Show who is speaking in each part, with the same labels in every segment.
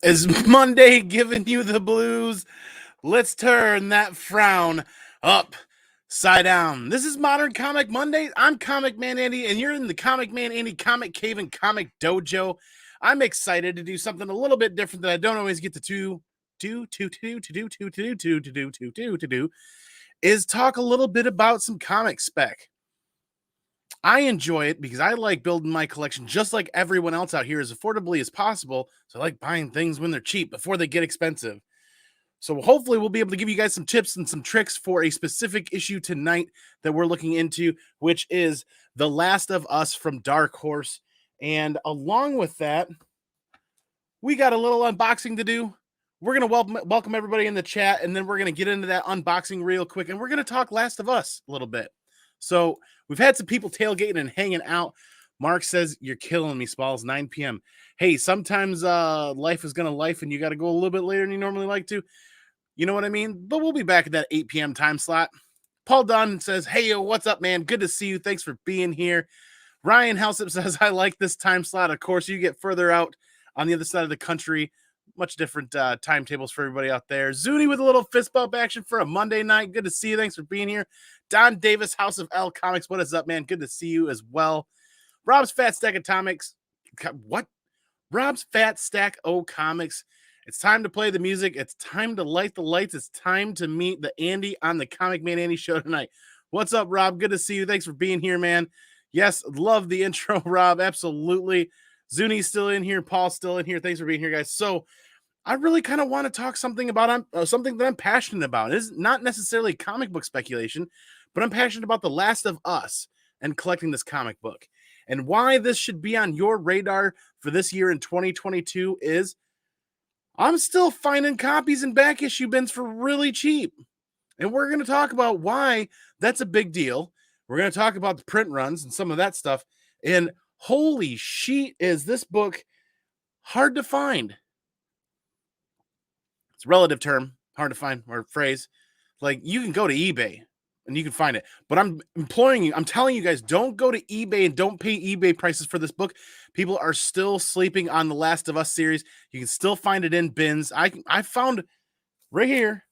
Speaker 1: Is Monday giving you the blues? Let's turn that frown upside down. This is Modern Comic Mondaze. I'm ComicManAndy, and you're in the ComicManAndy Comic Cave and Comic Dojo. I'm excited to do something a little bit different that I don't always get to do, is talk a little bit about some comic spec. I enjoy it because I like building my collection just like everyone else out here as affordably as possible. So I like buying things when they're cheap before they get expensive. So hopefully we'll be able to give you guys some tips and some tricks for a specific issue tonight that we're looking into, which is The Last of Us from Dark Horse. And along with that, we got a little unboxing to do. We're going to welcome everybody in the chat, and then we're going to get into that unboxing real quick, and we're going to talk Last of Us a little bit. So we've had some people tailgating and hanging out. Mark says, "You're killing me, Spalls, 9 p.m. Hey, sometimes life is going to life, and you got to go a little bit later than you normally like to. You know what I mean? But we'll be back at that 8 p.m. time slot." Paul Dunn says, "Hey, yo, what's up, man? Good to see you. Thanks for being here." Ryan Helsip says, "I like this time slot. Of course, you get further out on the other side of the country. Much different timetables for everybody out there." Zuni with a little fist bump action for a Monday night. Good to see you. Thanks for being here. Don Davis, House of L Comics. What is up, man? Good to see you as well. Rob's Fat Stack Atomics. What? Rob's Fat Stack O Comics. It's time to play the music. It's time to light the lights. It's time to meet the Andy on the ComicManAndy show tonight. What's up, Rob? Good to see you. Thanks for being here, man. Yes, love the intro, Rob. Absolutely. Zuni's still in here. Paul's still in here. Thanks for being here, guys. So I really kind of want to talk something about something that I'm passionate about. It's not necessarily comic book speculation, but I'm passionate about The Last of Us and collecting this comic book. And why this should be on your radar for this year in 2022 is I'm still finding copies in back issue bins for really cheap. And we're going to talk about why that's a big deal. We're going to talk about the print runs and some of that stuff. And holy shit, is this book hard to find. It's a relative term, hard to find, or phrase. Like, you can go to eBay and you can find it. But I'm imploring you, I'm telling you guys, don't go to eBay and don't pay eBay prices for this book. People are still sleeping on the Last of Us series. You can still find it in bins. I found right here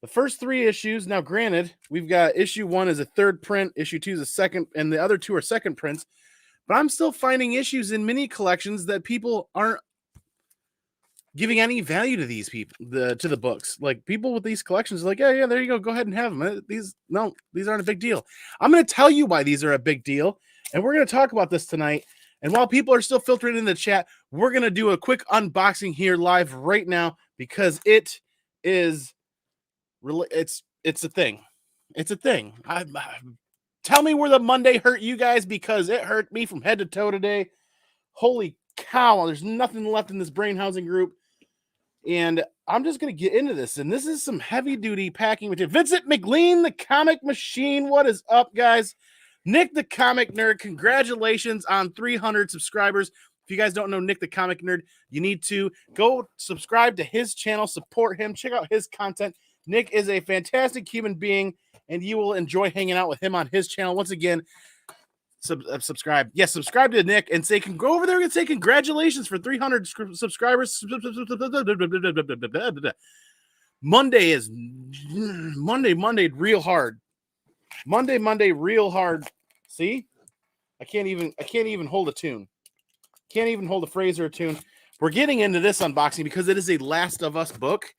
Speaker 1: the first 3 issues. Now, granted, we've got issue 1 is a third print, issue 2 is a second, and the other 2 are second prints. But I'm still finding issues in mini collections that people aren't giving any value to these people, to the books. Like, people with these collections are like, yeah, there you go ahead and have them. These aren't a big deal. I'm going to tell you why these are a big deal, and we're going to talk about this tonight. And while people are still filtering in the chat, we're going to do a quick unboxing here live right now, because it is really, it's a thing. It's a thing. Tell me where the Monday hurt you guys, because it hurt me from head to toe today. Holy cow, there's nothing left in this brain housing group. And I'm just going to get into this. And this is some heavy-duty packing material. Vincent McLean, the Comic Machine. What is up, guys? Nick, the Comic Nerd, congratulations on 300 subscribers. If you guys don't know Nick, the Comic Nerd, you need to go subscribe to his channel, support him, check out his content. Nick is a fantastic human being, and you will enjoy hanging out with him on his channel. Once again, subscribe. Yes, subscribe to Nick and go over there and say congratulations for 300 subscribers. Monday real hard. Monday real hard. See? I can't even hold a tune. Can't even hold a phrase or a tune. We're getting into this unboxing because it is a Last of Us book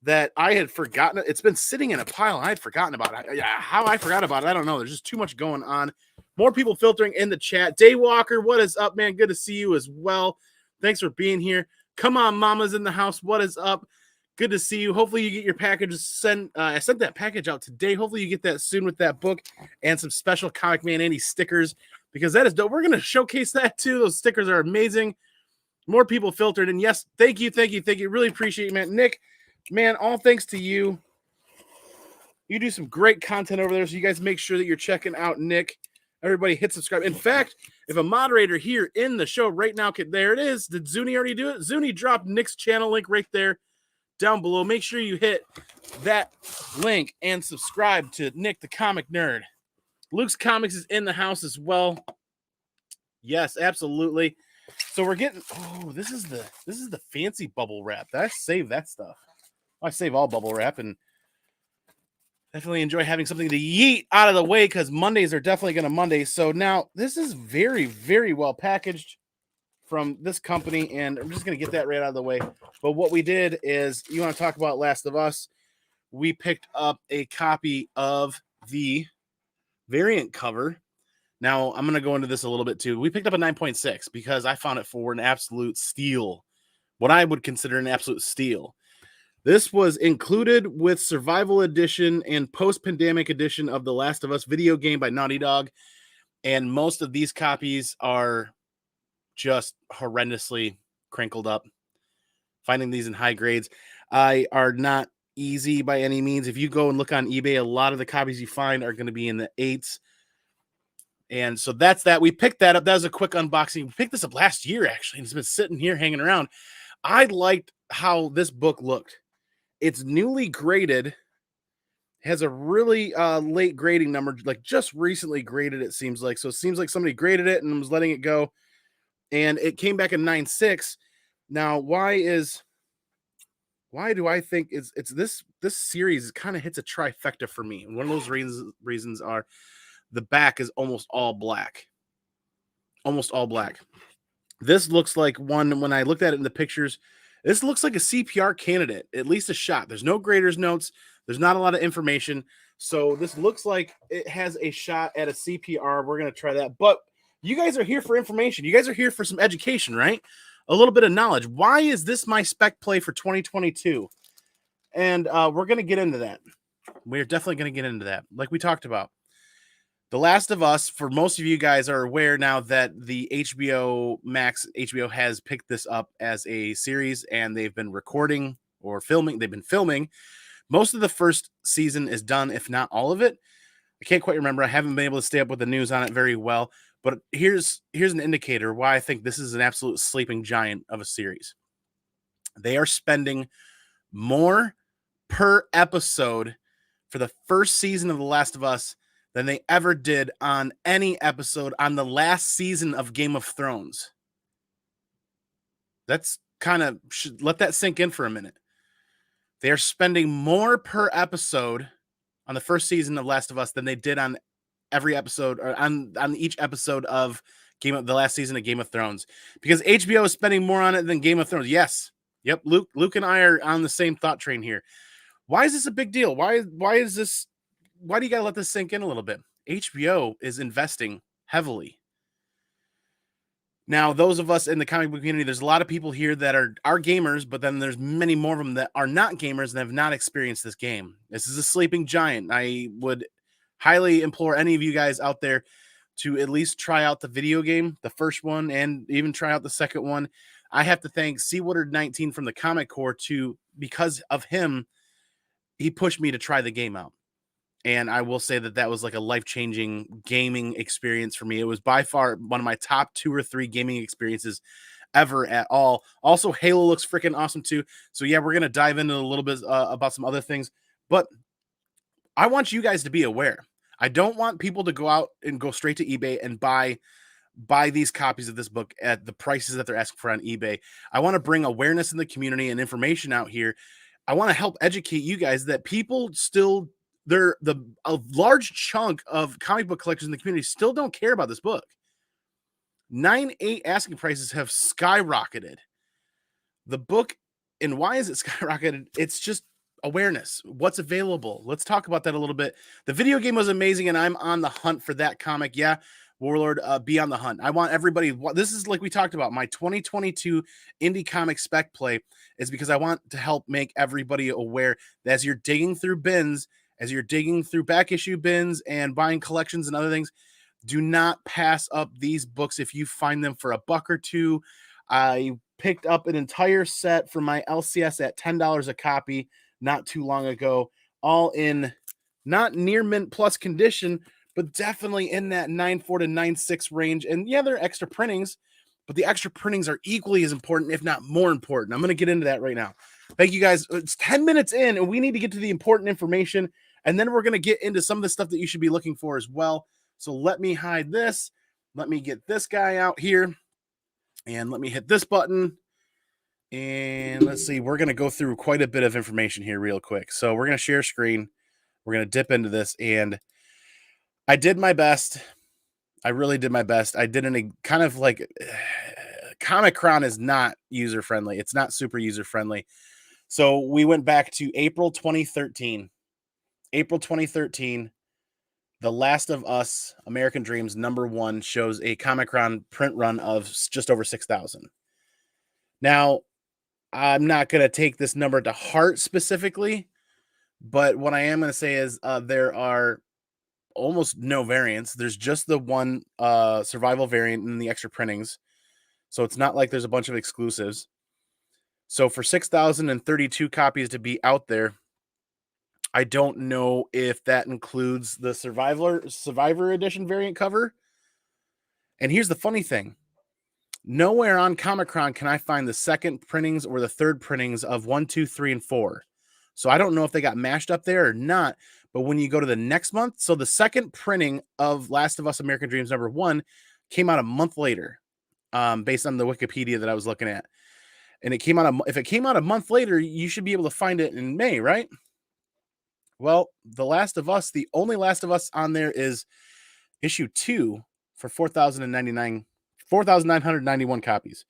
Speaker 1: that I had forgotten. It's been sitting in a pile, and I had forgotten about it. How I forgot about it, I don't know. There's just too much going on. More people filtering in the chat. Daywalker, what is up, man? Good to see you as well. Thanks for being here. Come on, Mama's in the house. What is up? Good to see you. Hopefully you get your package sent. I sent that package out today. Hopefully you get that soon with that book and some special ComicManAndy stickers, because that is dope. We're going to showcase that too. Those stickers are amazing. More people filtered. And yes, thank you. Really appreciate it, man. Nick, man, all thanks to you. You do some great content over there, so you guys make sure that you're checking out Nick. Everybody hit subscribe. In fact, if a moderator here in the show right now there it is. Did Zuni already do it? Zuni dropped Nick's channel link right there down below. Make sure you hit that link and subscribe to Nick, the Comic Nerd. Luke's Comics is in the house as well. Yes, absolutely. So we're getting, this is the fancy bubble wrap. I save that stuff. I save all bubble wrap, and definitely enjoy having something to yeet out of the way, because Mondays are definitely going to Monday. So now this is very, very well packaged from this company, and I'm just going to get that right out of the way. But what we did is, you want to talk about Last of Us, we picked up a copy of the variant cover. Now, I'm going to go into this a little bit too. We picked up a 9.6 because I found it for an absolute steal. What I would consider an absolute steal. This was included with Survival Edition and Post-Pandemic Edition of The Last of Us video game by Naughty Dog. And most of these copies are just horrendously crinkled up. Finding these in high grades are not easy by any means. If you go and look on eBay, a lot of the copies you find are going to be in the 8s. And so that's that. We picked that up. That was a quick unboxing. We picked this up last year, actually, and it's been sitting here hanging around. I liked how this book looked. It's newly graded. Has a really late grading number, like just recently graded, it seems like. So it seems like somebody graded it and was letting it go. And it came back in 9.6. Now, why do I think it's this series kind of hits a trifecta for me? And one of those reasons are the back is almost all black. Almost all black. This looks like one, when I looked at it in the pictures, this looks like a CPR candidate, at least a shot. There's no grader's notes. There's not a lot of information. So this looks like it has a shot at a CPR. We're going to try that. But you guys are here for information. You guys are here for some education, right? A little bit of knowledge. Why is this my spec play for 2022? And we're going to get into that. We're definitely going to get into that, like we talked about. The Last of Us, for most of you guys are aware now that the HBO has picked this up as a series, and they've been recording or filming. They've been filming. Most of the first season is done, if not all of it. I can't quite remember. I haven't been able to stay up with the news on it very well. But here's an indicator why I think this is an absolute sleeping giant of a series. They are spending more per episode for the first season of The Last of Us than they ever did on any episode on the last season of Game of Thrones. That's kind of, should let that sink in for a minute. They are spending more per episode on the first season of Last of Us than they did on every episode, or on each episode of the last season of Game of Thrones, because HBO is spending more on it than Game of Thrones. Yes. Yep. Luke and I are on the same thought train here. Why is this a big deal? Why is this? Why do you got to let this sink in a little bit? HBO is investing heavily. Now, those of us in the comic book community, there's a lot of people here that are gamers, but then there's many more of them that are not gamers and have not experienced this game. This is a sleeping giant. I would highly implore any of you guys out there to at least try out the video game, the first one, and even try out the second one. I have to thank Seawater19 from the Comic Core because of him, he pushed me to try the game out. And I will say that was like a life-changing gaming experience for me. It was by far one of my top 2 or 3 gaming experiences ever at all. Also, Halo looks freaking awesome too. So yeah, we're going to dive into a little bit about some other things. But I want you guys to be aware. I don't want people to go out and go straight to eBay and buy these copies of this book at the prices that they're asking for on eBay. I want to bring awareness in the community and information out here. I want to help educate you guys that people still... a large chunk of comic book collectors in the community still don't care about this book. 9.8 asking prices have skyrocketed. The book, and why is it skyrocketed? It's just awareness. What's available? Let's talk about that a little bit. The video game was amazing, and I'm on the hunt for that comic. Yeah, Warlord, be on the hunt. I want everybody... This is, like we talked about, my 2022 indie comic spec play is because I want to help make everybody aware that as you're digging through bins, as you're digging through back issue bins and buying collections and other things, do not pass up these books if you find them for $1 or $2. I picked up an entire set for my LCS at $10 a copy not too long ago, all in not near mint plus condition, but definitely in that 9.4 to 9.6 range. And yeah, they're extra printings, but the extra printings are equally as important, if not more important. I'm going to get into that right now. Thank you guys. It's 10 minutes in, and we need to get to the important information. And then we're going to get into some of the stuff that you should be looking for as well. So let me hide this. Let me get this guy out here. And let me hit this button. And let's see, we're going to go through quite a bit of information here real quick. So we're going to share screen. We're going to dip into this. And I did my best. I really did my best. I did a kind of like Comic-Con is not user friendly. It's not super user friendly. So we went back to April 2013. April 2013. The Last of Us American Dreams #1 shows a Comic-Con print run of just over 6,000. Now, I'm not going to take this number to heart specifically, but what I am going to say is there are almost no variants. There's just the one survival variant in the extra printings. So it's not like there's a bunch of exclusives. So for 6,032 copies to be out there, I don't know if that includes the Survivor Edition variant cover. And here's the funny thing. Nowhere on Comic-Con can I find the second printings or the third printings of 1, 2, 3, and 4. So I don't know if they got mashed up there or not. But when you go to the next month, so the second printing of Last of Us American Dreams #1 came out a month later, based on the Wikipedia that I was looking at. And it came out, if it came out a month later, you should be able to find it in May, right? Well, The Last of Us, the only Last of Us on there is issue 2 for 4,991 copies.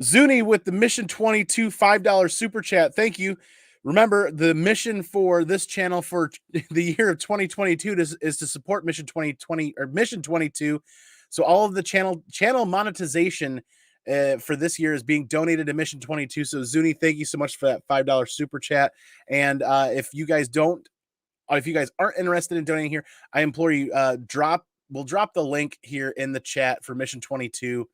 Speaker 1: Zuni with the Mission 22 $5 super chat. Thank you. Remember, the mission for this channel for the year of 2022 is to support Mission 2020 or Mission 22. So all of the channel monetization for this year is being donated to Mission 22. So Zuni, thank you so much for that $5 super chat. And if you guys aren't interested in donating here, I implore you, we'll drop the link here in the chat for Mission 22.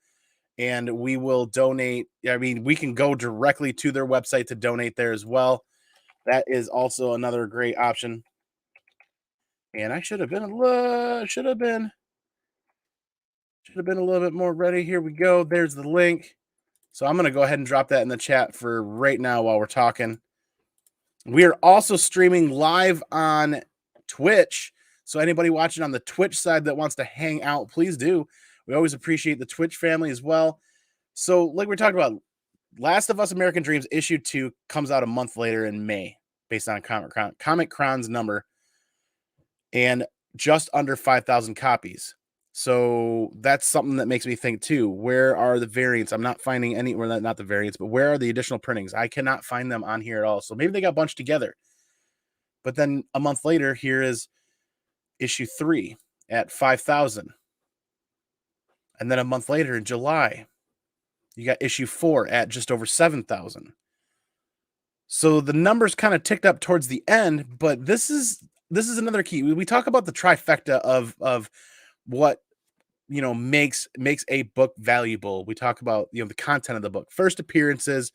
Speaker 1: And we will donate. I mean, we can go directly to their website to donate there as well. That is also another great option. And I should have been a little bit more ready. Here we go. There's the link. So I'm going to go ahead and drop that in the chat for right now while we're talking. We are also streaming live on Twitch. So anybody watching on the Twitch side that wants to hang out, please do. We always appreciate the Twitch family as well. So like we're talking about, Last of Us American Dreams issue 2 comes out a month later in May based on Comic-Con's number, and just under 5,000 copies. So that's something that makes me think too. Where are the variants? I'm not finding any, well, not the variants, but where are the additional printings? I cannot find them on here at all. So maybe they got bunched together. But then a month later, here is issue 3 at 5,000. And then a month later in July, you got issue 4 at just over 7,000. So the numbers kind of ticked up towards the end, but this is another key. We talk about the trifecta of what, makes a book valuable. We talk about, the content of the book, first appearances,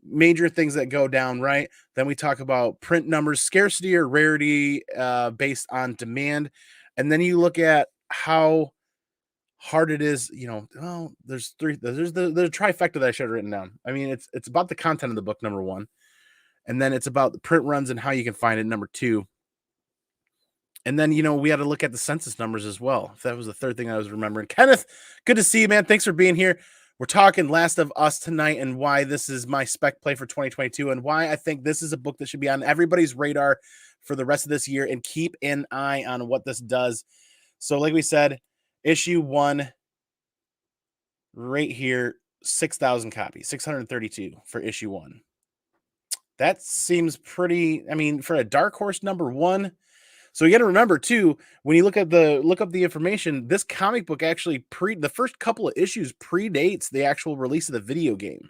Speaker 1: major things that go down, right? Then we talk about print numbers, scarcity or rarity based on demand. And then you look at how hard it is, there's the trifecta that I should have written down. I mean, it's about the content of the book, #1. And then it's about the print runs and how you can find it, #2. And then, we had to look at the census numbers as well. That was the third thing I was remembering. Kenneth, good to see you, man. Thanks for being here. We're talking Last of Us tonight and why this is my spec play for 2022 and why I think this is a book that should be on everybody's radar for the rest of this year, and keep an eye on what this does. So like we said, issue 1 right here, 6,000 copies, 632 for issue 1. That seems pretty, for a Dark Horse #1. So you got to remember too, when you look up the information, this comic book actually the first couple of issues predates the actual release of the video game.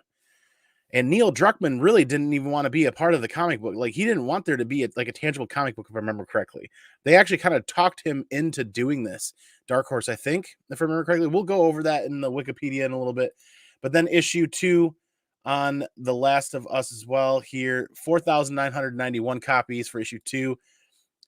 Speaker 1: And Neil Druckmann really didn't even want to be a part of the comic book. Like, he didn't want there to be a tangible comic book, if I remember correctly. They actually kind of talked him into doing this. Dark Horse, I think, if I remember correctly. We'll go over that in the Wikipedia in a little bit. But then issue 2 on The Last of Us as well here, 4,991 copies for issue 2.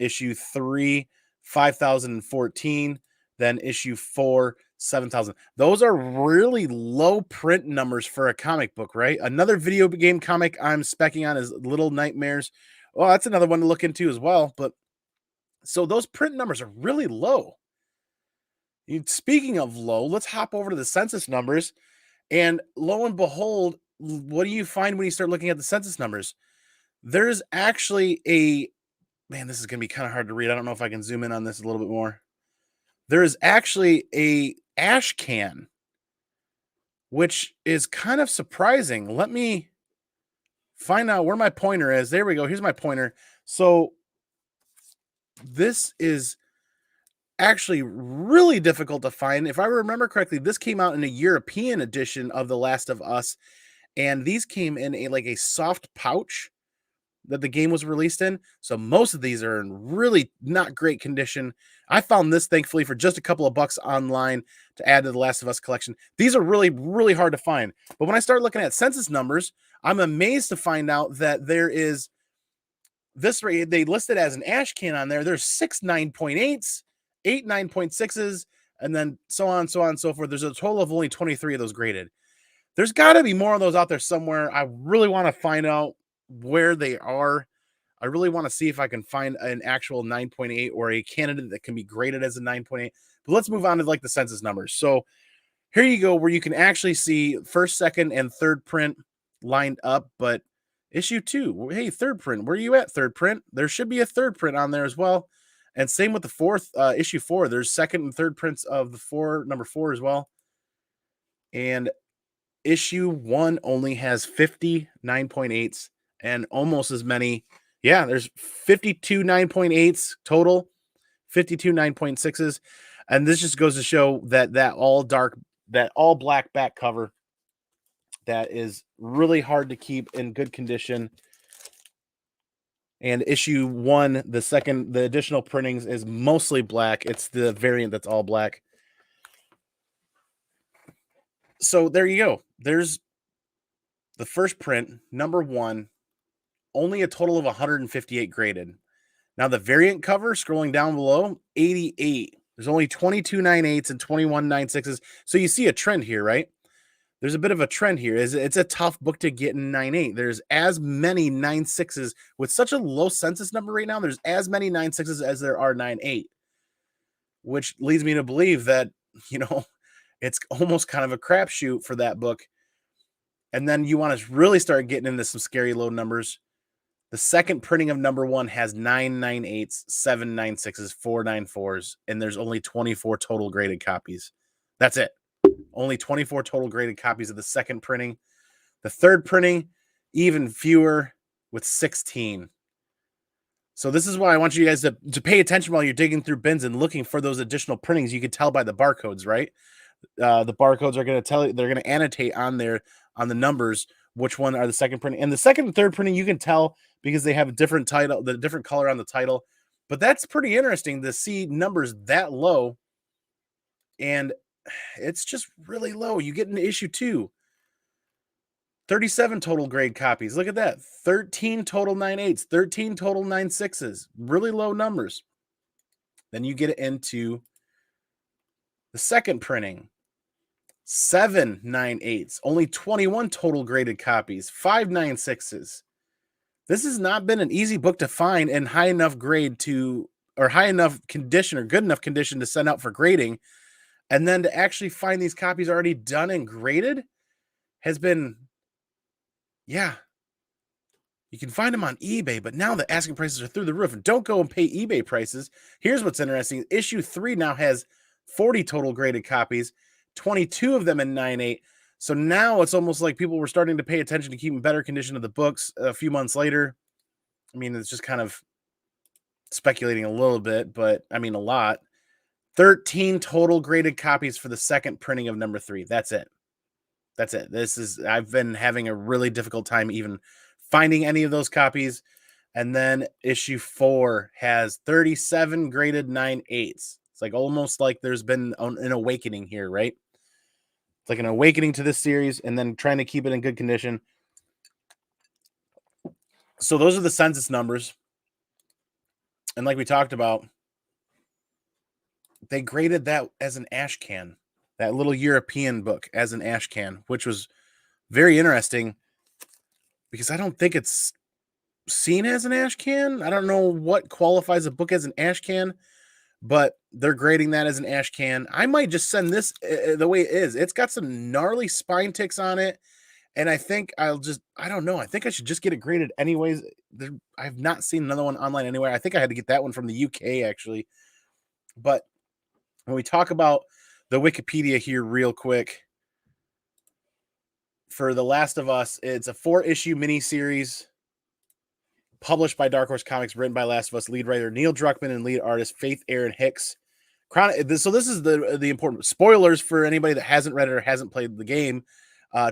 Speaker 1: Issue 3, 5,014. Then issue 4, 7,000. Those are really low print numbers for a comic book, right? Another video game comic I'm specking on is Little Nightmares. Well, that's another one to look into as well. But so those print numbers are really low. Speaking of low, let's hop over to the census numbers. And lo and behold, what do you find when you start looking at the census numbers? There's actually a man, this is going to be kind of hard to read. I don't know if I can zoom in on this a little bit more. There is actually a ash can, which is kind of surprising. Let me find out where my pointer is. There we go. Here's my pointer. So this is actually really difficult to find. If I remember correctly, this came out in a European edition of The Last of Us, and these came in a soft pouch that the game was released in. So most of these are in really not great condition. I found this thankfully for just a couple of bucks online to add to the Last of Us collection. These are really, really hard to find. But when I start looking at census numbers, I'm amazed to find out that there is this rate. They listed as an ash can on there. There's 6 9.8s, 8 9.6s, and then so on, so on, and so forth. There's a total of only 23 of those graded. There's got to be more of those out there somewhere. I really want to find out where they are. I really want to see if I can find an actual 9.8 or a candidate that can be graded as a 9.8. But let's move on to like the census numbers. So here you go, where you can actually see first, second, and third print lined up. But issue 2, hey, third print, where are you at, third print? There should be a third print on there as well. And same with the fourth, issue 4. There's second and third prints of the number 4 as well. And issue 1 only has 50 9.8s and almost as many. Yeah, there's 52 9.8s total, 52 9.6s. And this just goes to show that all black back cover that is really hard to keep in good condition. And issue 1, the additional printings is mostly black. It's the variant that's all black. So there you go. There's the first print, number 1, only a total of 158 graded. Now the variant cover, scrolling down below, 88. There's only 22 9.8s and 21 9.6s. So you see a trend here, right? There's a bit of a trend here. It's a tough book to get in 9.8. There's as many 9.6s with such a low census number right now. There's as many 9.6s as there are 9.8, which leads me to believe that, it's almost kind of a crapshoot for that book. And then you want to really start getting into some scary low numbers. The second printing of number 1 has 9 9.8s, 7 9.6s, 4 9.4s, and there's only 24 total graded copies. That's it. Only 24 total graded copies of the second printing. The third printing, even fewer, with 16. So this is why I want you guys to pay attention while you're digging through bins and looking for those additional printings. You can tell by the barcodes, right? The barcodes are going to tell you, they're going to annotate on there on the numbers which one are the second printing. And the second and third printing, you can tell because they have a different title, the different color on the title. But that's pretty interesting to see numbers that low. And it's just really low. You get into issue 2, 37 total grade copies. Look at that. 13 total 9.8s, 13 total 9.6s. Really low numbers. Then you get into the second printing. 7 9.8s, only 21 total graded copies, 5 9.6s. This has not been an easy book to find in high enough grade or high enough condition or good enough condition to send out for grading. And then to actually find these copies already done and graded has been, yeah. You can find them on eBay, but now the asking prices are through the roof. And don't go and pay eBay prices. Here's what's interesting. Issue 3 now has 40 total graded copies, 22 of them in 9.8. So now it's almost like people were starting to pay attention to keeping better condition of the books a few months later. I mean, it's just kind of speculating a little bit, but I mean, a lot. 13 total graded copies for the second printing of number 3. That's it. That's it. I've been having a really difficult time even finding any of those copies. And then issue 4 has 37 graded 9.8s. It's like almost like there's been an awakening here, right? It's like an awakening to this series and then trying to keep it in good condition. So those are the census numbers. And like we talked about, they graded that as an ash can, that little European book as an ash can, which was very interesting because I don't think it's seen as an ash can. I don't know what qualifies a book as an ash can, but they're grading that as an ash can. I might just send this the way it is. It's got some gnarly spine ticks on it. And I think I don't know. I think I should just get it graded anyways. I've not seen another one online anywhere. I think I had to get that one from the UK actually. But when we talk about the Wikipedia here real quick, for The Last of Us, it's a 4-issue miniseries published by Dark Horse Comics, written by Last of Us lead writer Neil Druckmann and lead artist Faith Erin Hicks. So this is the important spoilers for anybody that hasn't read it or hasn't played the game.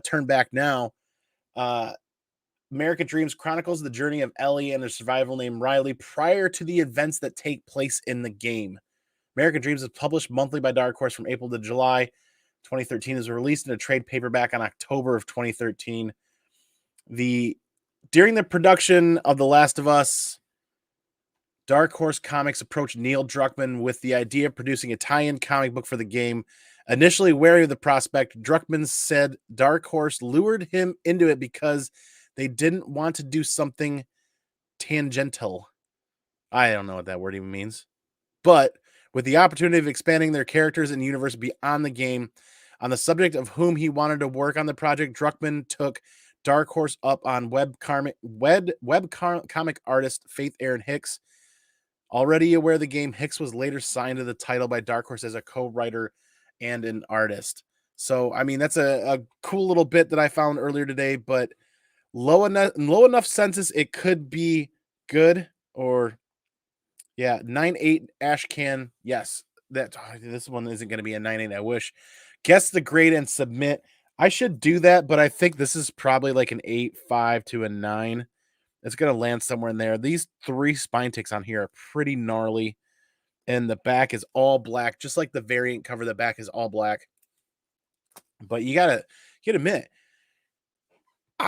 Speaker 1: Turn back now. American Dreams chronicles the journey of Ellie and her survival named Riley prior to the events that take place in the game. American Dreams is published monthly by Dark Horse from April to July 2013. Is released in a trade paperback on October of 2013. During the production of The Last of Us, Dark Horse Comics approached Neil Druckmann with the idea of producing a tie-in comic book for the game. Initially wary of the prospect, Druckmann said Dark Horse lured him into it because they didn't want to do something tangential. I don't know what that word even means. But with the opportunity of expanding their characters and universe beyond the game, on the subject of whom he wanted to work on the project, Druckmann took Dark Horse up on webcomic artist Faith Erin Hicks. Already aware of the game, Hicks was later signed to the title by Dark Horse as a co-writer and an artist. So, I mean, that's a cool little bit that I found earlier today, but low enough census, it could be good. Or, yeah, 9.8 ash can. Yes, this one isn't going to be a 9.8. I wish. Guess the grade and submit. I should do that, but I think this is probably like an 8.5 to a 9. It's going to land somewhere in there. These 3 spine ticks on here are pretty gnarly. And the back is all black, just like the variant cover. The back is all black. But you gotta admit,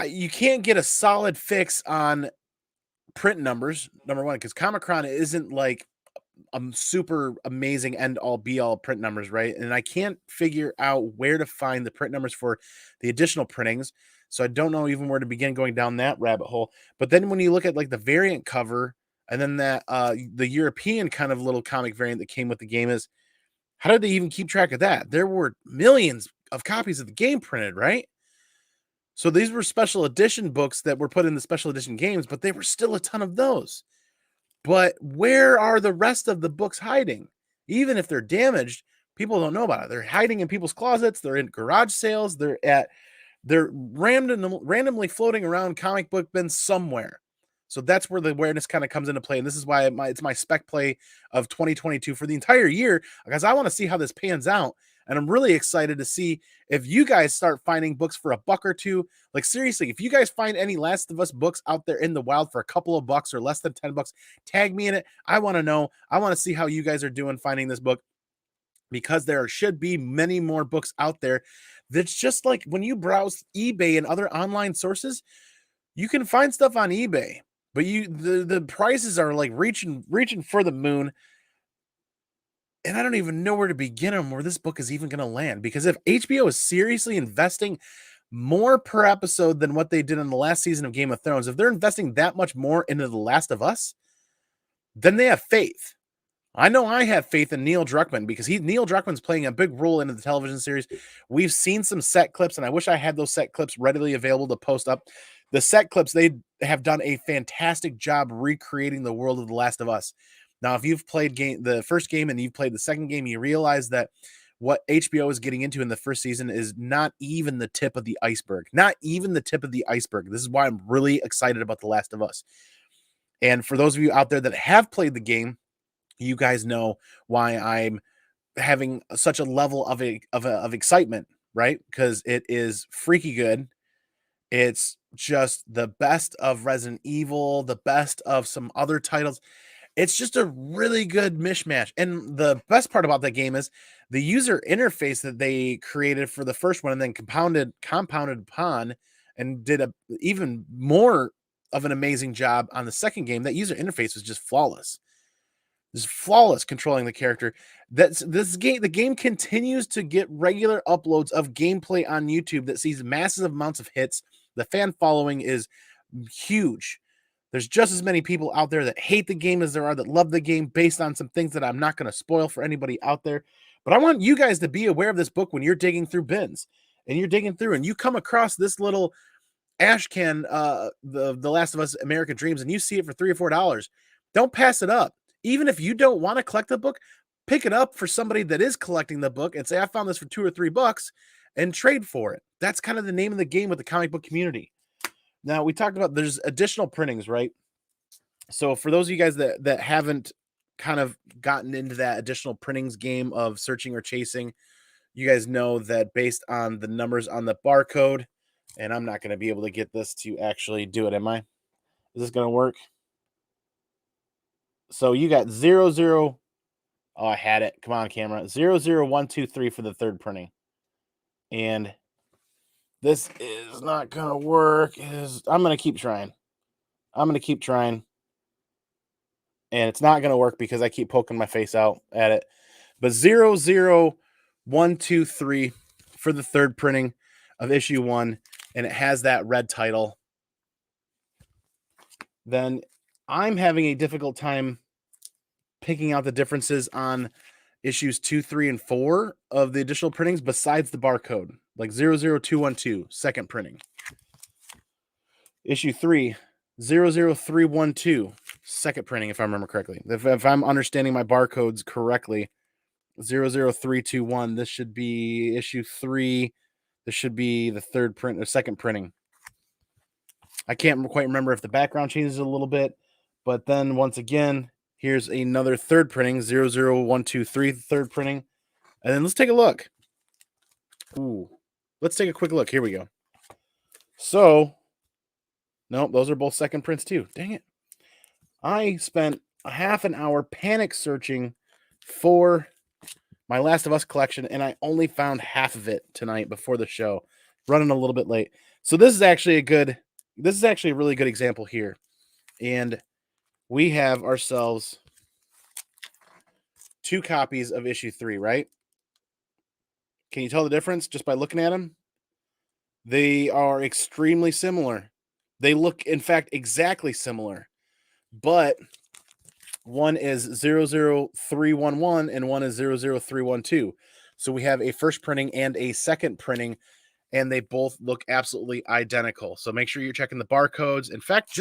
Speaker 1: you can't get a solid fix on print numbers, number one, because Comic-Con isn't like super amazing end-all be-all print numbers, right? And I can't figure out where to find the print numbers for the additional printings. So I don't know even where to begin going down that rabbit hole. But then when you look at like the variant cover and then that the European kind of little comic variant that came with the game, is how did they even keep track of that? There were millions of copies of the game printed, right? So these were special edition books that were put in the special edition games, but there were still a ton of those. But where are the rest of the books hiding? Even if they're damaged, people don't know about it. They're hiding in people's closets. They're in garage sales. They're randomly floating around comic book bins somewhere. So that's where the awareness kind of comes into play. And this is why it's my spec play of 2022 for the entire year, because I want to see how this pans out. And I'm really excited to see if you guys start finding books for $1 or $2. Like, seriously, if you guys find any Last of Us books out there in the wild for a couple of bucks or less than $10, tag me in it. I want to know. I want to see how you guys are doing finding this book, because there should be many more books out there. That's just like when you browse eBay and other online sources, you can find stuff on eBay, but the prices are like reaching for the moon. And I don't even know where to begin on where this book is even going to land, because if HBO is seriously investing more per episode than what they did in the last season of Game of Thrones, if they're investing that much more into The Last of Us, then they have faith. I know I have faith in Neil Druckmann, because Neil Druckmann's playing a big role into the television series. We've seen some set clips, and I wish I had those set clips readily available to post up. The set clips, they have done a fantastic job recreating the world of The Last of Us. Now, if you've played the first game and you've played the second game, you realize that what HBO is getting into in the first season is not even the tip of the iceberg. Not even the tip of the iceberg. This is why I'm really excited about The Last of Us. And for those of you out there that have played the game, you guys know why I'm having such a level of excitement, right? Because it is freaky good. It's just the best of Resident Evil, the best of some other titles. It's just a really good mishmash. And the best part about that game is the user interface that they created for the first one and then compounded upon and did even more of an amazing job on the second game. That user interface was just flawless. It's flawless controlling the character. The game continues to get regular uploads of gameplay on YouTube that sees massive amounts of hits. The fan following is huge. There's just as many people out there that hate the game as there are that love the game, based on some things that I'm not going to spoil for anybody out there. But I want you guys to be aware of this book when you're digging through bins and you're digging through and you come across this little ash can, the Last of Us American Dreams, and you see it for $3 or $4. Don't pass it up. Even if you don't want to collect the book, pick it up for somebody that is collecting the book and say, I found this for $2 or $3 and trade for it. That's kind of the name of the game with the comic book community. Now, we talked about there's additional printings, right? So for those of you guys that haven't kind of gotten into that additional printings game of searching or chasing, you guys know that based on the numbers on the barcode, and I'm not going to be able to get this to actually do it, am I? Is this going to work? So you got 00. Oh, I had it. Come on, camera. 00123 for the third printing. And this is not going to work. I'm going to keep trying. And it's not going to work because I keep poking my face out at it. But 00123 for the third printing of issue 1. And it has that red title. Then I'm having a difficult time picking out the differences on issues 2, 3, and 4 of the additional printings besides the barcode, like 00212, second printing. Issue 3, 00312, second printing, if I remember correctly. If I'm understanding my barcodes correctly, 00321, this should be issue 3. This should be the third print or second printing. I can't quite remember if the background changes a little bit, but then once again, here's another third printing, 00123, third printing. And then let's take a look. Ooh, let's take a quick look. Here we go. So, no, those are both second prints too. Dang it. I spent a half an hour panic searching for my Last of Us collection, and I only found half of it tonight before the show. Running a little bit late. So this is actually a really good example here. And we have ourselves 2 copies of issue 3, right? Can you tell the difference just by looking at them? They are extremely similar. They look, in fact, exactly similar. But one is 00311 and one is 00312. So we have a first printing and a second printing, and they both look absolutely identical. So make sure you're checking the barcodes. In fact,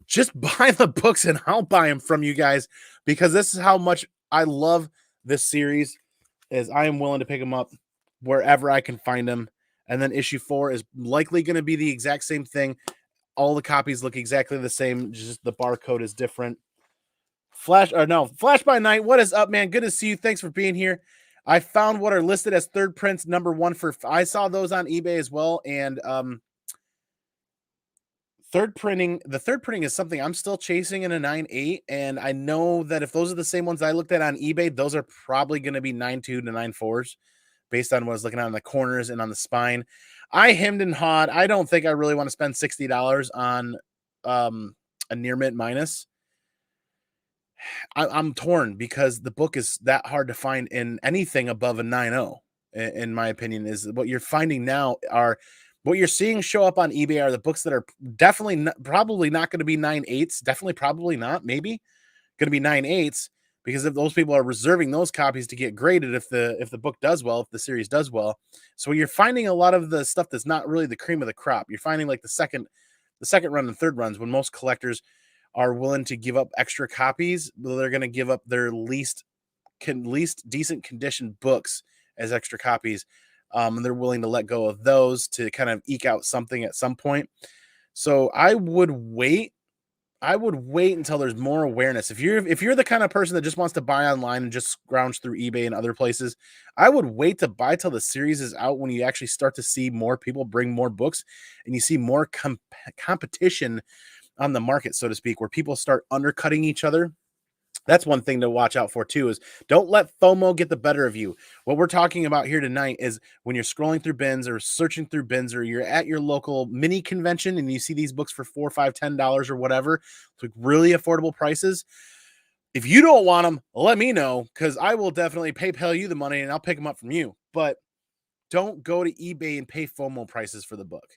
Speaker 1: just buy the books and I'll buy them from you guys, because this is how much I love this series, is I am willing to pick them up wherever I can find them. And then issue 4 is likely going to be the exact same thing. All the copies look exactly the same, just the barcode is different. Flash by Night, what is up, man? Good to see you. Thanks for being here. I found what are listed as third prints number 1 for, I saw those on eBay as well, and the third printing is something I'm still chasing in a 9.8, and I know that if those are the same ones I looked at on eBay, those are probably going to be 9.2 to 9.4s based on what I was looking at on the corners and on the spine. I hemmed and hawed. I don't think I really want to spend $60 on a near mint minus. I'm torn because the book is that hard to find in anything above a 9.0, in my opinion. Is what you're finding now are what you're seeing show up on eBay are the books that are definitely probably not going to be 9.8s. Definitely, probably not. Maybe going to be 9.8s, because if those people are reserving those copies to get graded if the book does well, if the series does well. So you're finding a lot of the stuff that's not really the cream of the crop. You're finding like the second run and third runs, when most collectors are willing to give up extra copies, they're going to give up their least decent condition books as extra copies. And they're willing to let go of those to kind of eke out something at some point. So I would wait until there's more awareness. If you're the kind of person that just wants to buy online and just scrounge through eBay and other places, I would wait to buy till the series is out, when you actually start to see more people bring more books and you see more competition on the market, so to speak, where people start undercutting each other. That's one thing to watch out for too, is don't let FOMO get the better of you. What we're talking about here tonight is when you're scrolling through bins or searching through bins, or you're at your local mini convention and you see these books for $4, $5, $10 or whatever, like really affordable prices. If you don't want them, let me know, because I will definitely PayPal you the money and I'll pick them up from you. But don't go to eBay and pay FOMO prices for the book.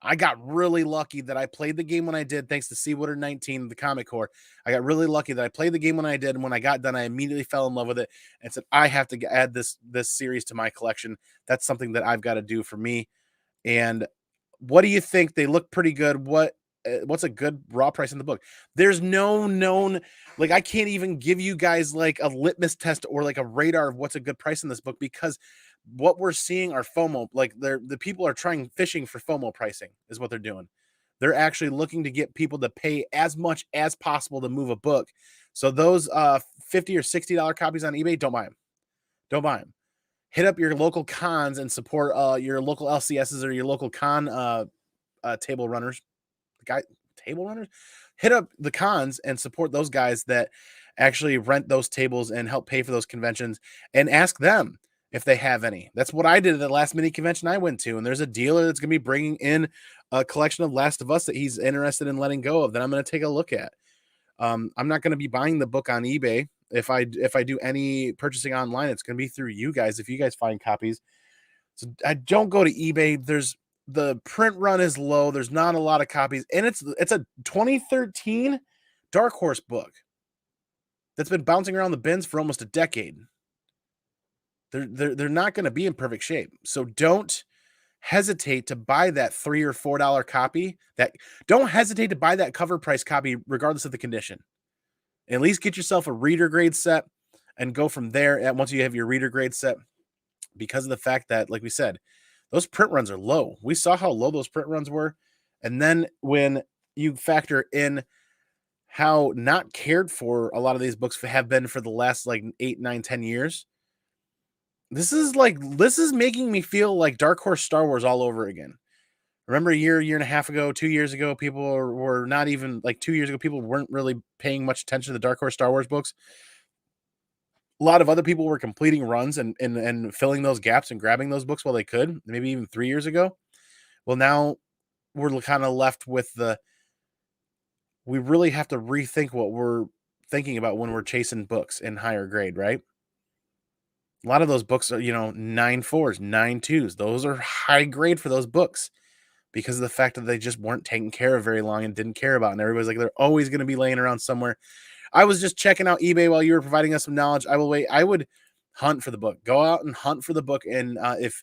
Speaker 1: I got really lucky that I played the game when I did, thanks to Seawater 19, the Comic Core. I got really lucky that I played the game when I did, and when I got done, I immediately fell in love with it and said, I have to add this series to my collection. That's something that I've got to do for me. And what do you think? They look pretty good. What's a good raw price in the book? There's no known, like, I can't even give you guys like a litmus test or like a radar of what's a good price in this book, because what we're seeing are FOMO. Like, the people are fishing for FOMO pricing is what they're doing. They're actually looking to get people to pay as much as possible to move a book. So those $50 or $60 copies on eBay, don't buy them. Don't buy them. Hit up your local cons and support your local LCSs or your local con table runners. Table runners, hit up the cons and support those guys that actually rent those tables and help pay for those conventions, and ask them if they have any. That's what I did at the last mini convention I went to, and there's a dealer that's going to be bringing in a collection of Last of Us that he's interested in letting go of, that I'm going to take a look at. I'm not going to be buying the book on eBay. If I do any purchasing online, it's going to be through you guys if you guys find copies. So I don't go to eBay. The print run is low. There's not a lot of copies, and it's a 2013 Dark Horse book that's been bouncing around the bins for almost a decade. They're not going to be in perfect shape. So don't hesitate to buy that $3 or $4 copy. Don't hesitate to buy that cover price copy regardless of the condition. At least get yourself a reader grade set and go from there once you have your reader grade set, because of the fact that, like we said, those print runs are low. We saw how low those print runs were. And then when you factor in how not cared for a lot of these books have been for the last like 8, 9, 10 years, this is making me feel like Dark Horse Star Wars all over again. Remember a year and a half ago, 2 years ago, people were not even, like 2 years ago, people weren't really paying much attention to the Dark Horse Star Wars books. A lot of other people were completing runs and filling those gaps and grabbing those books while they could, maybe even 3 years ago. Well, now we're kind of left with we really have to rethink what we're thinking about when we're chasing books in higher grade, right? A lot of those books are, 9.4s, 9.2s. Those are high grade for those books because of the fact that they just weren't taken care of very long and didn't care about. And everybody's like, they're always going to be laying around somewhere. I was just checking out eBay while you were providing us some knowledge. I would hunt for the book. Go out and hunt for the book. And if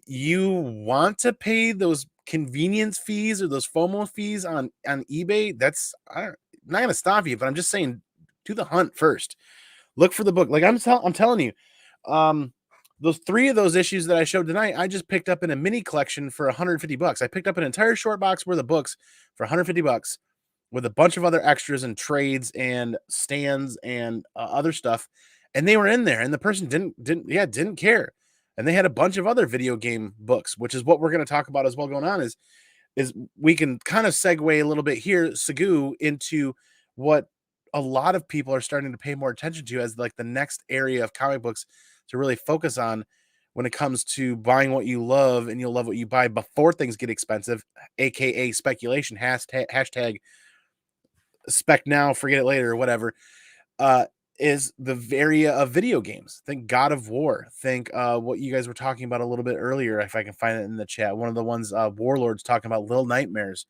Speaker 1: you want to pay those convenience fees or those FOMO fees on eBay, I'm not going to stop you, but I'm just saying, do the hunt first. Look for the book. Like I'm telling you, those 3 of those issues that I showed tonight, I just picked up in a mini collection for $150. I picked up an entire short box worth of books for $150 with a bunch of other extras and trades and stands and other stuff. And they were in there, and the person didn't care. And they had a bunch of other video game books, which is what we're going to talk about as well going on, is we can kind of segue a little bit here, Sagu, into what a lot of people are starting to pay more attention to as like the next area of comic books to really focus on when it comes to buying what you love, and you'll love what you buy before things get expensive, aka speculation, hashtag spec now, forget it later, or whatever, is the area of video games. Think God of War. Think what you guys were talking about a little bit earlier, if I can find it in the chat. One of the ones, Warlords, talking about Little Nightmares.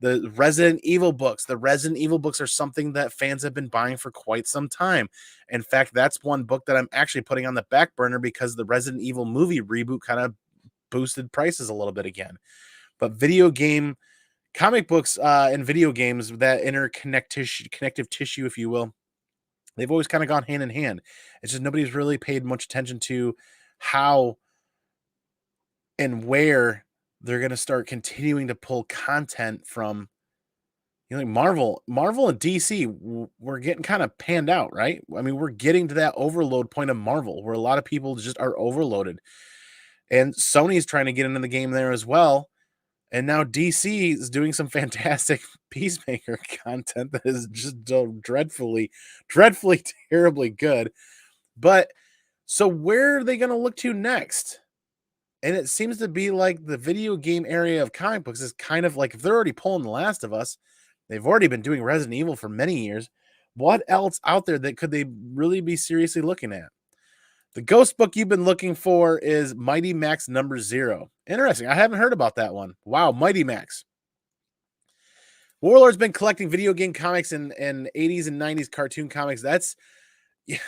Speaker 1: The Resident Evil books. The Resident Evil books are something that fans have been buying for quite some time. In fact, that's one book that I'm actually putting on the back burner because the Resident Evil movie reboot kind of boosted prices a little bit again. But comic books and video games, that connective tissue, if you will, they've always kind of gone hand in hand. It's just nobody's really paid much attention to how and where they're going to start continuing to pull content from. Like Marvel and DC, we're getting kind of panned out, right? I mean, we're getting to that overload point of Marvel where a lot of people just are overloaded. And Sony's trying to get into the game there as well. And now DC is doing some fantastic Peacemaker content that is just dreadfully, terribly good. But so where are they going to look to next? And it seems to be like the video game area of comic books is kind of like, if they're already pulling The Last of Us, they've already been doing Resident Evil for many years. What else out there that could they really be seriously looking at? The ghost book you've been looking for is Mighty Max #0. Interesting. I haven't heard about that one. Wow, Mighty Max. Warlord's been collecting video game comics and 80s and 90s cartoon comics. Yeah,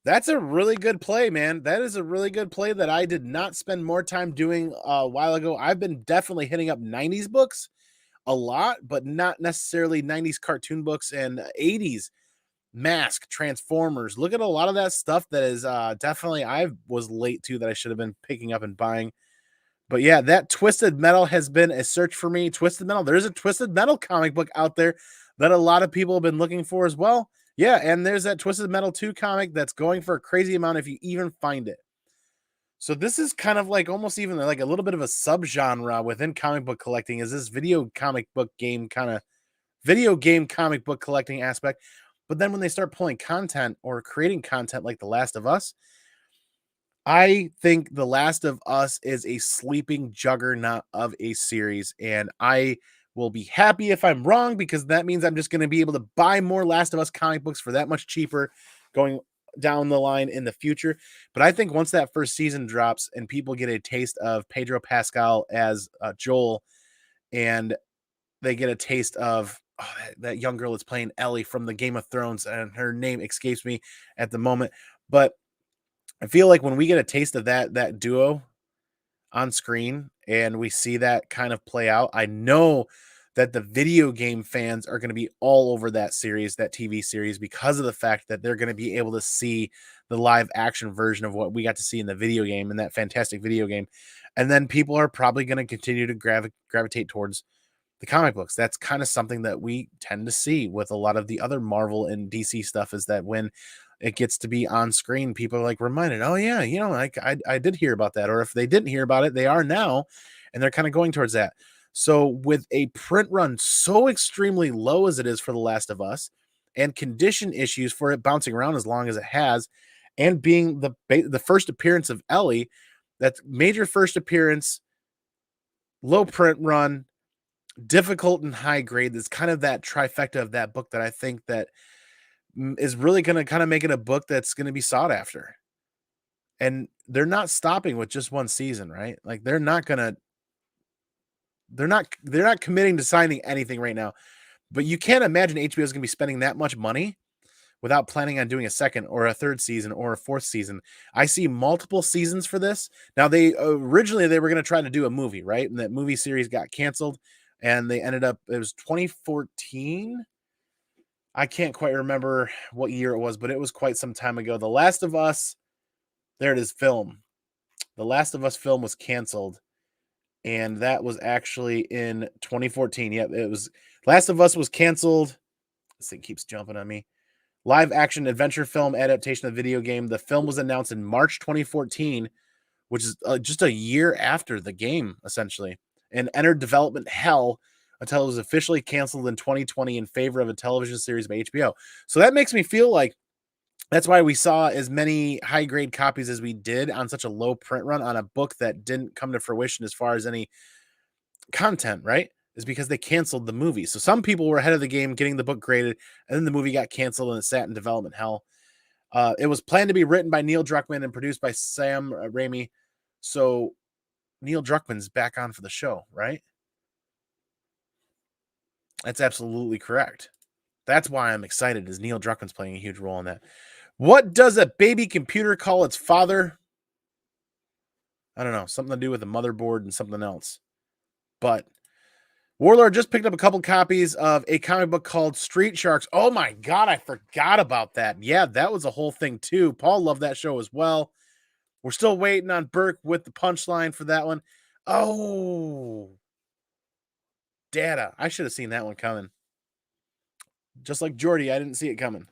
Speaker 1: that's a really good play, man. That is a really good play that I did not spend more time doing a while ago. I've been definitely hitting up 90s books a lot, but not necessarily 90s cartoon books and 80s Mask, Transformers. Look at a lot of that stuff that is definitely I was late to that I should have been picking up and buying. But yeah, that Twisted Metal has been a search for me. Twisted Metal, there's a Twisted Metal comic book out there that a lot of people have been looking for as well. Yeah, and there's that Twisted Metal 2 comic that's going for a crazy amount if you even find it. So this is kind of like almost even like a little bit of a subgenre within comic book collecting is this video comic book game kind of video game comic book collecting aspect. But then when they start pulling content or creating content like The Last of Us, I think The Last of Us is a sleeping juggernaut of a series, and I will be happy if I'm wrong because that means I'm just going to be able to buy more Last of Us comic books for that much cheaper going down the line in the future. But I think once that first season drops and people get a taste of Pedro Pascal as Joel, and they get a taste of that young girl that's playing Ellie from the Game of Thrones, and her name escapes me at the moment, but I feel like when we get a taste of that duo on screen and we see that kind of play out, I know that the video game fans are going to be all over that series, that TV series, because of the fact that they're going to be able to see the live action version of what we got to see in the video game, in that fantastic video game. And then people are probably going to continue to gravitate towards the comic books. That's kind of something that we tend to see with a lot of the other Marvel and DC stuff, is that when it gets to be on screen, people are like reminded, oh yeah, like I did hear about that. Or if they didn't hear about it, they are now, and they're kind of going towards that. So with a print run so extremely low as it is for The Last of Us, and condition issues for it bouncing around as long as it has, and being the first appearance of Ellie, that's major first appearance, low print run, difficult and high grade. That's kind of that trifecta of that book that I think that is really going to kind of make it a book that's going to be sought after. And they're not stopping with just one season, right? Like they're not committing to signing anything right now. But you can't imagine HBO is going to be spending that much money without planning on doing a second or a third season or a fourth season. I see multiple seasons for this. Now they originally were going to try to do a movie, right? And that movie series got canceled, and they ended up, it was 2014. I can't quite remember what year it was, but it was quite some time ago. The Last of Us, there it is, film. The Last of Us film was canceled, and that was actually in 2014. Yep, it was. Last of Us was canceled. This thing keeps jumping on me. Live action adventure film adaptation of the video game. The film was announced in March 2014, which is just a year after the game, essentially, and entered development hell until it was officially canceled in 2020 in favor of a television series by HBO. So that makes me feel like that's why we saw as many high grade copies as we did on such a low print run on a book that didn't come to fruition as far as any content, right? Is because they canceled the movie. So some people were ahead of the game getting the book graded, and then the movie got canceled and it sat in development hell. It was planned to be written by Neil Druckmann and produced by Sam Raimi. So Neil Druckmann's back on for the show, right? That's absolutely correct. That's why I'm excited, is Neil Druckmann's playing a huge role in that. What does a baby computer call its father? I don't know. Something to do with a motherboard and something else. But Warlord just picked up a couple copies of a comic book called Street Sharks. Oh my God, I forgot about that. Yeah, that was a whole thing too. Paul loved that show as well. We're still waiting on Burke with the punchline for that one. Oh, Data. I should have seen that one coming. Just like Jordy, I didn't see it coming.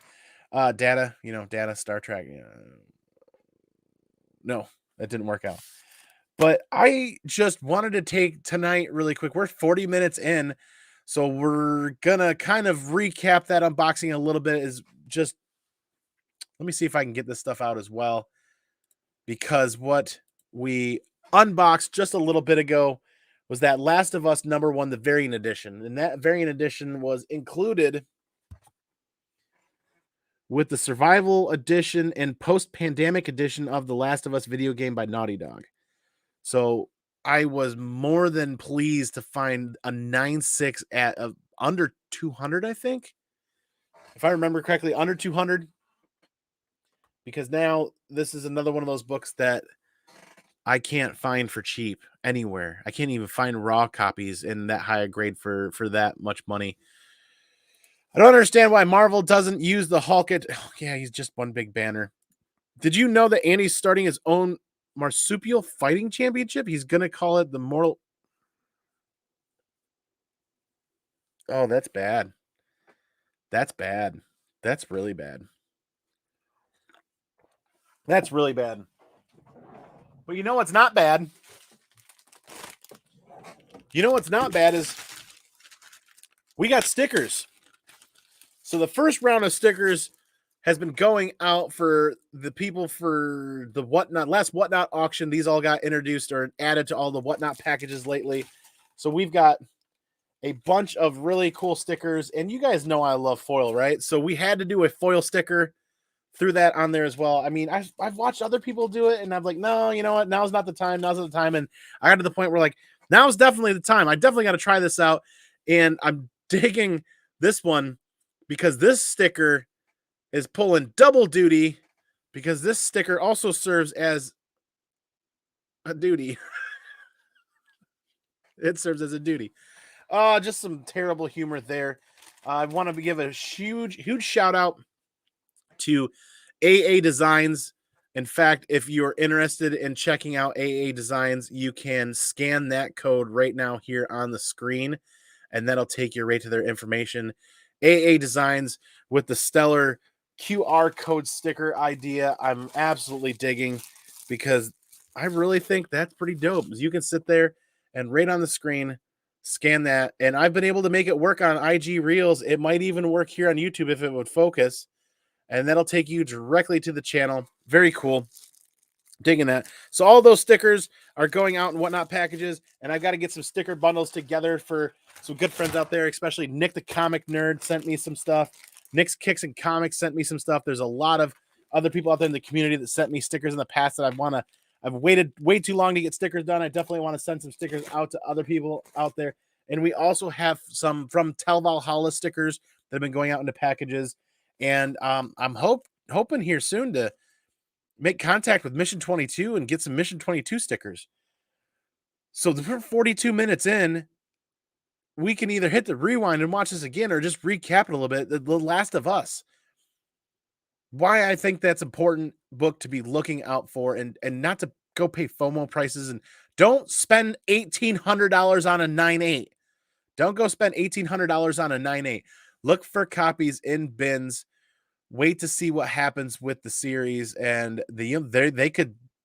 Speaker 1: Data, Data, Star Trek. No, that didn't work out. But I just wanted to take tonight really quick. We're 40 minutes in, so we're gonna kind of recap that unboxing a little bit. Is just, let me see if I can get this stuff out as well, because what we unboxed just a little bit ago was that Last of Us #1, the variant edition, and that variant edition was included with the survival edition and post-pandemic edition of The Last of Us video game by Naughty Dog. So I was more than pleased to find a 9.6 at under 200, I think. If I remember correctly, under 200. Because now this is another one of those books that I can't find for cheap anywhere. I can't even find raw copies in that high a grade for that much money. I don't understand why Marvel doesn't use the Hulk. Oh, yeah, he's just one big banner. Did you know that Andy's starting his own marsupial fighting championship? He's going to call it the Mortal. Oh, that's bad. That's bad. That's really bad. That's really bad. But you know what's not bad? You know what's not bad is we got stickers. So the first round of stickers has been going out for the people for the Whatnot, last Whatnot auction. These all got introduced or added to all the Whatnot packages lately. So we've got a bunch of really cool stickers. And you guys know I love foil, right? So we had to do a foil sticker, threw that on there as well. I mean, I've watched other people do it, and I'm like, no, you know what? Now's not the time. Now's not the time. And I got to the point where like, now's definitely the time. I definitely got to try this out. And I'm digging this one because this sticker is pulling double duty because this sticker also serves as a duty. It serves as a duty. Just some terrible humor there. I want to give a huge shout out to AA Designs. In fact, if you're interested in checking out AA Designs, you can scan that code right now here on the screen, and that'll take you right to their information. AA Designs with the stellar QR code sticker idea, I'm absolutely digging because I really think that's pretty dope. You can sit there and right on the screen, scan that, and I've been able to make it work on IG Reels. It might even work here on YouTube if it would focus. And that'll take you directly to the channel. Very cool. Digging that. So all those stickers are going out in Whatnot packages, and I've got to get some sticker bundles together for some good friends out there, especially Nick the Comic Nerd sent me some stuff. Nick's Kicks and Comics sent me some stuff. There's a lot of other people out there in the community that sent me stickers in the past that I've waited way too long to get stickers done. I definitely want to send some stickers out to other people out there. And we also have some from Til Valhalla stickers that have been going out into packages. And I'm hoping here soon to make contact with Mission 22 and get some Mission 22 stickers. So we're 42 minutes in. We can either hit the rewind and watch this again or just recap it a little bit. The Last of Us. Why I think that's important book to be looking out for and not to go pay FOMO prices, and don't spend $1,800 on a 9.8. Don't go spend $1,800 on a 9.8. Look for copies in bins. Wait to see what happens with the series, and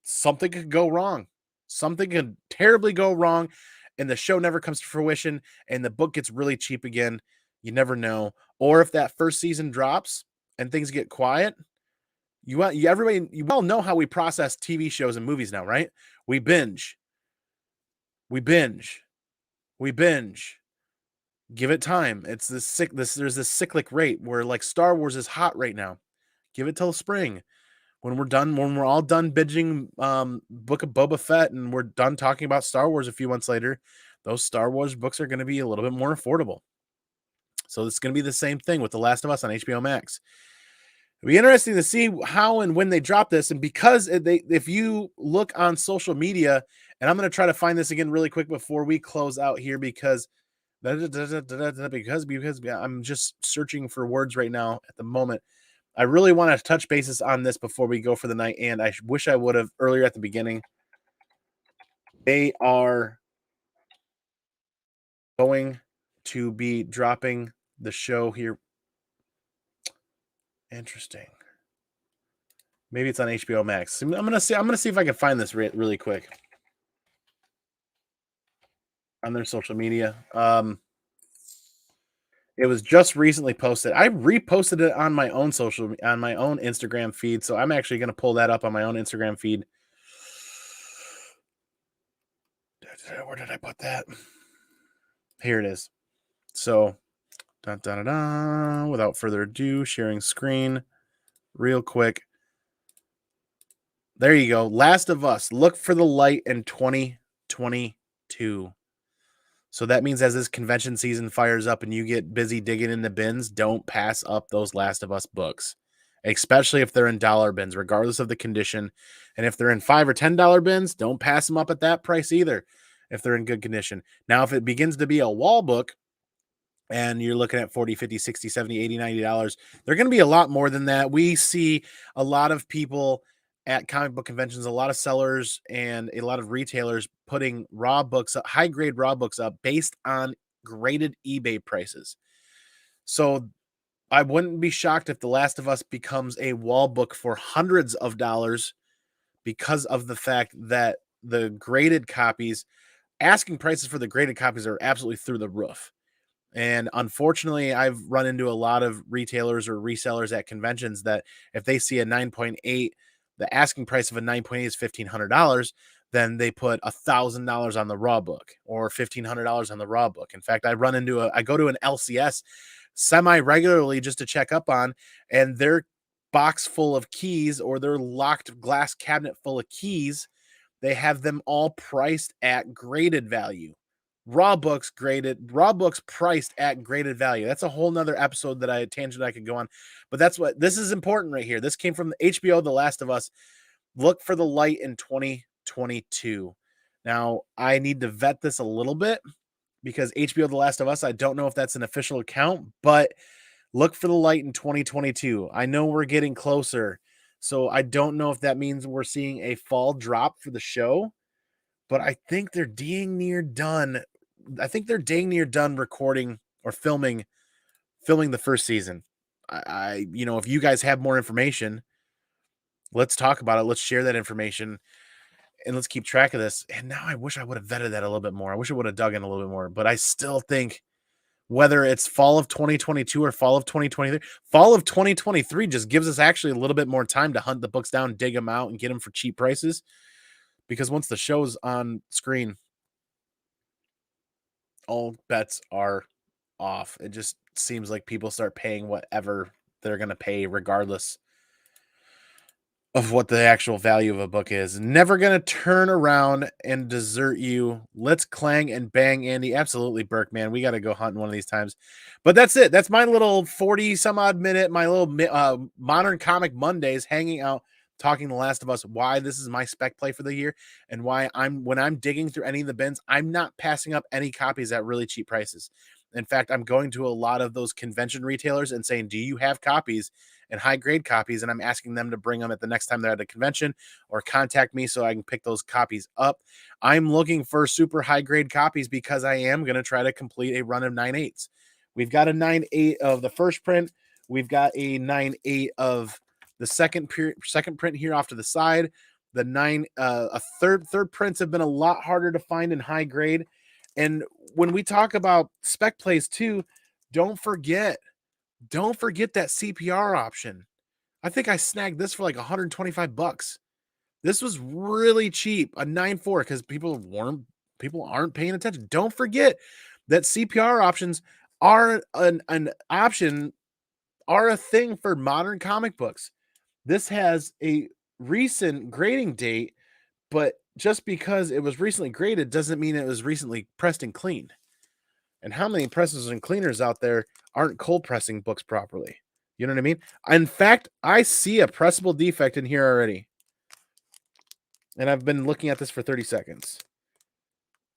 Speaker 1: something could go wrong. Something could terribly go wrong, and the show never comes to fruition, and the book gets really cheap again. You never know. Or if that first season drops and things get quiet, you all know how we process TV shows and movies now, right? We binge. Give it time. It's there's this cyclic rate where like Star Wars is hot right now. Give it till spring. When we're all done binging Book of Boba Fett and we're done talking about Star Wars a few months later, those Star Wars books are going to be a little bit more affordable. So it's going to be the same thing with The Last of Us on HBO Max. It'll be interesting to see how and when they drop this. And because if you look on social media, and I'm going to try to find this again really quick before we close out here because I'm just searching for words right now at the moment. I really want to touch bases on this before we go for the night, and I wish I would have earlier at the beginning. They are going to be dropping the show here. Interesting. Maybe it's on HBO Max. I'm gonna see if I can find this really quick on their social media. It was just recently posted. I reposted it on my own Instagram feed. So I'm actually going to pull that up on my own Instagram feed. Where did I put that? Here it is. So, without further ado, sharing screen. real quick. There you go. Last of Us. Look for the light in 2022. So that means as this convention season fires up and you get busy digging in the bins, don't pass up those Last of Us books, especially if they're in dollar bins, regardless of the condition. And if they're in $5 or $10 bins, don't pass them up at that price either if they're in good condition. Now, if it begins to be a wall book and you're looking at 40, 50, 60, 70, 80, $90, they're going to be a lot more than that. We see a lot of people at comic book conventions, a lot of sellers and a lot of retailers putting raw books up, high grade raw books up based on graded eBay prices. So I wouldn't be shocked if The Last of Us becomes a wall book for hundreds of dollars because of the fact that the graded copies, asking prices for the graded copies are absolutely through the roof. And unfortunately, I've run into a lot of retailers or resellers at conventions that if they see a 9.8, the asking price of a 9.8 is $1,500, then they put $1,000 on the raw book or $1,500 on the raw book. In fact, I go to an LCS semi-regularly just to check up on, and their box full of keys or their locked glass cabinet full of keys, they have them all priced at graded value. Raw books priced at graded value. That's a whole nother episode that I could go on, but this is important right here. This came from the HBO, The Last of Us. Look for the light in 2022. Now I need to vet this a little bit because HBO, The Last of Us, I don't know if that's an official account, but look for the light in 2022. I know we're getting closer, so I don't know if that means we're seeing a fall drop for the show, but I think they're dang near done. I think they're dang near done recording or filming the first season. If you guys have more information, let's talk about it. Let's share that information and let's keep track of this. And now I wish I would have vetted that a little bit more. I wish I would have dug in a little bit more, but I still think whether it's fall of 2022 or fall of 2023, fall of 2023 just gives us actually a little bit more time to hunt the books down, dig them out, and get them for cheap prices. Because once the show's on screen, all bets are off. It just seems like people start paying whatever they're going to pay, regardless of what the actual value of a book is. Never going to turn around and desert you. Let's clang and bang, Andy. Absolutely, Burke, man. We got to go hunting one of these times. But that's it. That's my little 40 some odd minute, my little Modern Comic Mondays hanging out, talking The Last of Us, why this is my spec play for the year, and why when I'm digging through any of the bins, I'm not passing up any copies at really cheap prices. In fact, I'm going to a lot of those convention retailers and saying, do you have copies and high grade copies? And I'm asking them to bring them at the next time they're at a convention or contact me so I can pick those copies up. I'm looking for super high grade copies because I am going to try to complete a run of 9/8s. We've got a 9/8 of the first print. We've got a 9/8 of the second print here off to the side. The third prints have been a lot harder to find in high grade. And when we talk about spec plays too, don't forget that CPR option. I think I snagged this for like $125. This was really cheap, a 9.4, because people aren't paying attention. Don't forget that CPR options are an option, are a thing for modern comic books. This has a recent grading date, but just because it was recently graded doesn't mean it was recently pressed and cleaned. And how many presses and cleaners out there aren't cold pressing books properly? You know what I mean? In fact, I see a pressable defect in here already. And I've been looking at this for 30 seconds.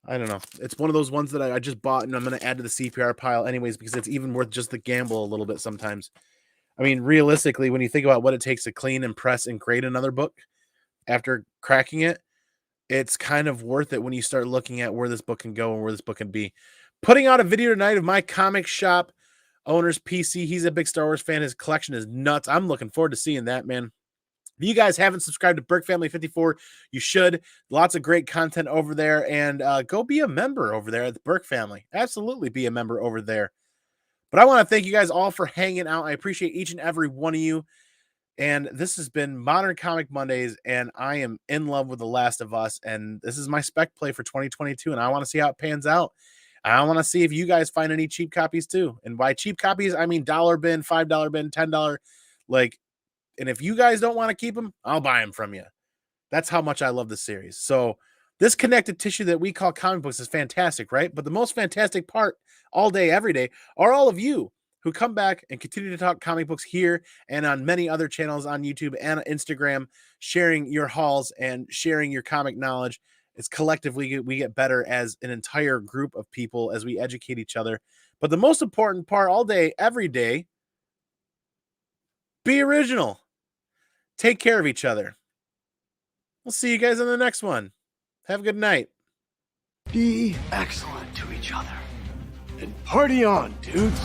Speaker 1: I don't know. It's one of those ones that I just bought and I'm going to add to the CPR pile anyways, because it's even worth just the gamble a little bit sometimes. I mean, realistically, when you think about what it takes to clean and press and grade another book after cracking it, it's kind of worth it when you start looking at where this book can go and where this book can be. Putting out a video tonight of my comic shop owner's PC. He's a big Star Wars fan. His collection is nuts. I'm looking forward to seeing that, man. If you guys haven't subscribed to Burke Family 54, you should. Lots of great content over there. And go be a member over there at the Burke Family. Absolutely be a member over there. But I want to thank you guys all for hanging out. I appreciate each and every one of you. And this has been Modern Comic Mondays, and I am in love with The Last of Us, and this is my spec play for 2022, and I want to see how it pans out. I want to see if you guys find any cheap copies too. And by cheap copies, I mean dollar bin, $5 bin, $10. Like, And if you guys don't want to keep them, I'll buy them from you. That's how much I love the series. So this connective tissue that we call comic books is fantastic, right? But the most fantastic part all day, every day, are all of you who come back and continue to talk comic books here and on many other channels on YouTube and Instagram, sharing your hauls and sharing your comic knowledge. It's collectively we get better as an entire group of people as we educate each other. But the most important part all day, every day, be original. Take care of each other. We'll see you guys in the next one. Have a good night.
Speaker 2: Be excellent to each other. And party on, dudes.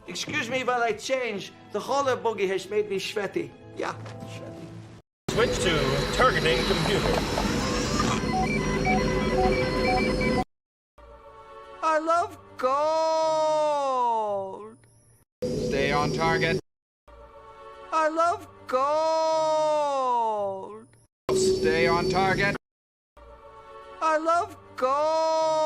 Speaker 3: Excuse me while I change. The roller buggy has made me sweaty. Yeah, sweaty.
Speaker 4: Switch to targeting computer.
Speaker 3: I love gold.
Speaker 5: Stay on target.
Speaker 3: I love gold.
Speaker 5: Stay on target.
Speaker 3: I love gold.